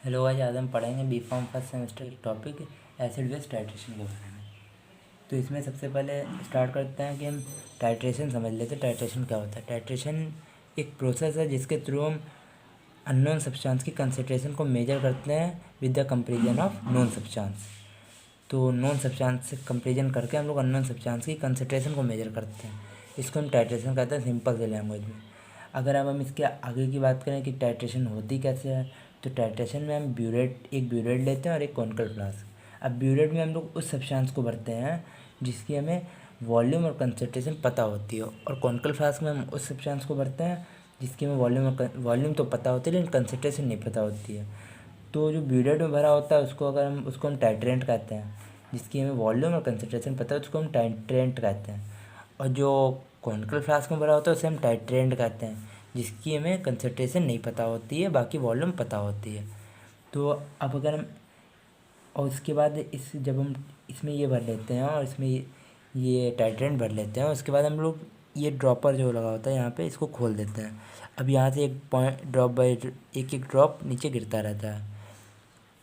Hello, आज हम पढ़ेंगे बी.कॉम फर्स्ट सेमेस्टर के टॉपिक एसिड बेस टाइट्रेशन के बारे में। तो इसमें सबसे पहले स्टार्ट करते हैं कि हम टाइट्रेशन समझ लेते हैं। टाइट्रेशन क्या होता है? टाइट्रेशन एक प्रोसेस है जिसके थ्रू हम अननोन सब्सटेंस की कंसंट्रेशन को मेजर करते हैं with the comparison of known substance. तो नोन सब्सटेंस से कंपेरिजन करके हम लोग अननोन सब्सटेंस की कंसंट्रेशन को मेजर करते हैं। इसको हम टाइट्रेशन कहते हैं सिंपल से लैंग्वेज में। अगर अब हम इसके आगे की बात करें कि टाइट्रेशन होती कैसे है, तो टाइट्रेशन में हम एक ब्यूरेट लेते हैं और एक कॉनिकल फ्लास्क। अब ब्यूरेट में हम लोग उस सब्सटेंस को भरते हैं जिसकी हमें वॉल्यूम और कंसंट्रेशन पता होती है, और कॉनिकल फ्लास्क में हम उस सब्सटेंस को भरते हैं जिसकी हमें वॉल्यूम तो पता होती है लेकिन कंसंट्रेशन नहीं पता होती है। तो जो ब्यूरेट में भरा होता है उसको हम टाइट्रेंट कहते हैं। जिसकी हमें वॉल्यूम और कंसंट्रेशन पता है उसको हम टाइट्रेंट कहते हैं। और जो कॉनिकल फ्लास्क में भरा होता है उसे हम टाइट्रेंट कहते हैं, जिसकी हमें कंसंट्रेशन नहीं पता होती है, बाकी वॉल्यूम पता होती है। तो अब अगर हम और उसके बाद जब हम इसमें ये भर लेते हैं और इसमें ये टाइट्रेंट भर लेते हैं, उसके बाद हम लोग ये ड्रॉपर जो लगा होता है यहाँ पे इसको खोल देते हैं। अब यहाँ से एक पॉइंट ड्रॉप बाई एक ड्रॉप नीचे गिरता रहता है,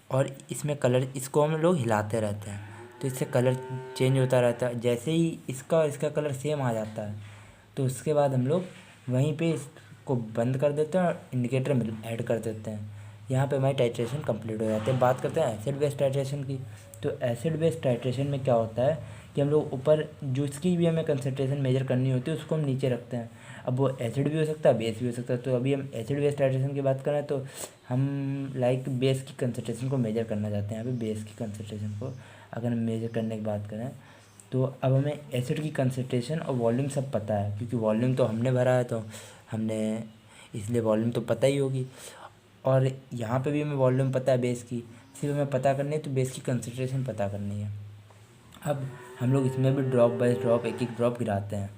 और इसमें कलर इसको हम लोग हिलाते रहते हैं, तो इससे कलर चेंज होता रहता है। जैसे ही इसका और इसका कलर सेम आ जाता है तो उसके बाद हम लोग वहीं पे इसको बंद कर देते हैं और इंडिकेटर ऐड कर देते हैं। यहाँ पे हमारी टाइट्रेशन कंप्लीट हो जाती है। बात करते हैं एसिड बेस टाइट्रेशन की। तो एसिड बेस टाइट्रेशन में क्या होता है कि हम लोग ऊपर जो इसकी भी हमें कंसनट्रेशन मेजर करनी होती है उसको हम नीचे रखते हैं। अब वो एसिड भी हो सकता है, बेस भी हो सकता है। तो अभी हम एसिड बेस टाइट्रेशन की बात करें तो हम बेस की कंसनट्रेशन को मेजर करना चाहते हैं। यहाँ पे बेस की कंसनट्रेशन को अगर हम मेजर करने की बात करें तो अब हमें एसिड की कंसनट्रेशन और वॉल्यूम सब पता है, क्योंकि वॉल्यूम तो हमने भरा है, तो हमने इसलिए वॉल्यूम तो पता ही होगी। और यहाँ पे भी हमें वॉल्यूम पता है बेस की, सिर्फ हमें पता करनी है तो बेस की कंसनट्रेशन पता करनी है। अब हम लोग इसमें भी ड्रॉप बाय ड्रॉप एक एक ड्रॉप गिराते हैं।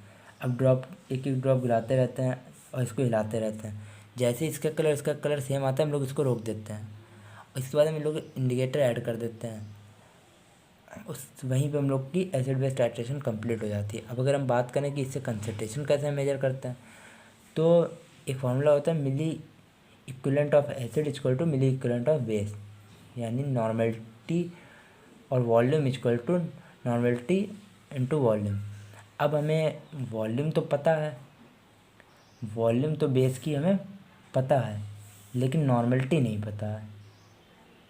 अब एक एक ड्रॉप गिराते रहते हैं और इसको हिलाते रहते हैं। जैसे इसका कलर सेम आता है हम लोग इसको रोक देते हैं, और इसके बाद हम लोग इंडिकेटर ऐड कर देते हैं। उस वहीं पे हम लोग की एसिड बेस टाइट्रेशन कंप्लीट हो जाती है। अब अगर हम बात करें कि इससे कंसंट्रेशन कैसे मेजर करते हैं, तो एक फार्मूला होता है milli equivalent of acid equal to milli equivalent of base, यानी नॉर्मेलिटी और volume equal to normality into volume. अब हमें वॉल्यूम तो पता है, वॉल्यूम तो बेस की हमें पता है, लेकिन नॉर्मेलिटी नहीं पता है।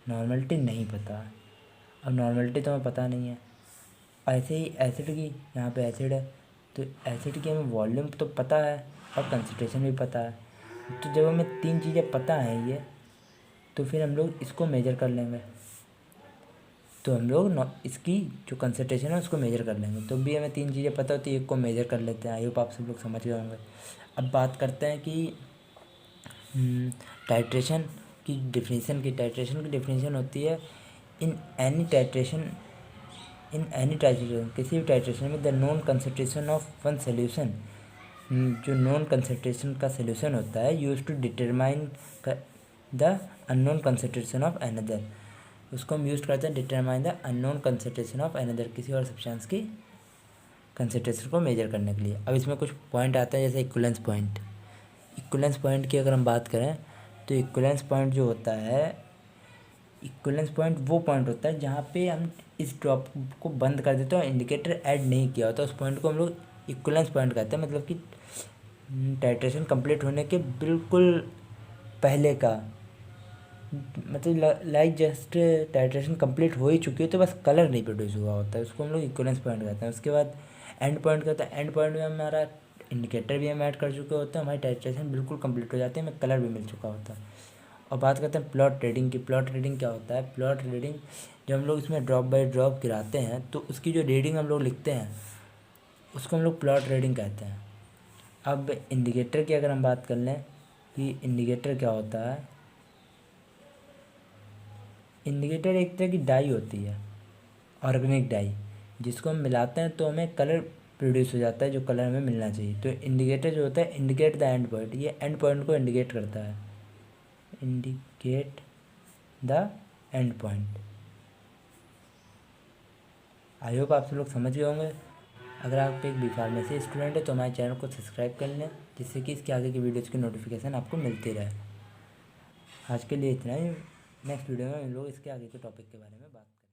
नॉर्मेलिटी नहीं पता है। अब नॉर्मेलिटी तो हमें पता नहीं है। ऐसे ही एसिड की, यहाँ पे एसिड है तो एसिड की हमें वॉल्यूम तो पता है और कंसंट्रेशन भी पता है। तो जब हमें तीन चीज़ें पता हैं ये, तो फिर हम लोग इसको मेजर कर लेंगे। तो हम लोग इसकी जो कंसंट्रेशन है उसको मेजर कर लेंगे। तो भी हमें तीन चीज़ें पता होती है, एक को मेजर कर लेते हैं। आई होप आप सब लोग समझ गए होंगे। अब बात करते हैं कि टाइट्रेशन टाइट्रेशन की डिफिनीशन होती है इन एनी टाइट्रेशन किसी भी टाइट्रेशन में the known concentration of one solution, जो नॉन कंसंट्रेशन का सोल्यूशन होता है use to determine the unknown concentration of another. उसको हम यूज़ करते हैं determine the unknown concentration of another, किसी और सब्सटेंस की कंसंट्रेशन को मेजर करने के लिए। अब इसमें कुछ पॉइंट आते हैं जैसे इक्विवेलेंस पॉइंट की अगर हम बात करें तो इक्विवेलेंस पॉइंट जो होता है, इक्विवेलेंस पॉइंट वो पॉइंट होता है जहाँ पे हम इस ड्रॉप को बंद कर देते हैं और इंडिकेटर ऐड नहीं किया होता, उस पॉइंट को हम लोग इक्विवेलेंस पॉइंट कहते हैं। मतलब कि टाइट्रेशन कंप्लीट होने के बिल्कुल पहले का, मतलब लाइक जस्ट टाइट्रेशन कंप्लीट हो ही चुकी है तो बस कलर नहीं प्रोड्यूस हुआ होता है, उसको हम लोग इक्विवेलेंस पॉइंट कहते हैं। उसके बाद एंड पॉइंट कहते हैं। एंड पॉइंट में हमारा इंडिकेटर भी हम ऐड कर चुके होते हैं, हमारी टाइट्रेशन बिल्कुल कंप्लीट हो जाती है, हमें कलर भी मिल चुका होता है। और बात करते हैं प्लॉट रीडिंग की। प्लॉट रीडिंग क्या होता है? प्लॉट रीडिंग जब हम लोग इसमें ड्रॉप बाय ड्रॉप गिराते हैं तो उसकी जो रीडिंग हम लोग लिखते हैं उसको हम लोग प्लॉट रीडिंग कहते हैं। अब इंडिकेटर की अगर हम बात कर लें कि इंडिकेटर क्या होता है, इंडिकेटर एक तरह की डाई होती है, ऑर्गेनिक डाई, जिसको हम मिलाते हैं तो हमें कलर प्रोड्यूस हो जाता है, जो कलर हमें मिलना चाहिए। तो इंडिकेटर जो होता है इंडिकेट द एंड पॉइंट, ये एंड पॉइंट को इंडिकेट करता है। Indicate the end point. I hope आप सब लोग समझ गए होंगे। अगर आप एक बी फार्मेसी स्टूडेंट है तो हमारे चैनल को सब्सक्राइब कर लें, जिससे कि इसके आगे की वीडियोज़ की नोटिफिकेशन आपको मिलती रहे। आज के लिए इतना ही। नेक्स्ट वीडियो में हम लोग इसके आगे के टॉपिक के बारे में बात करेंगे।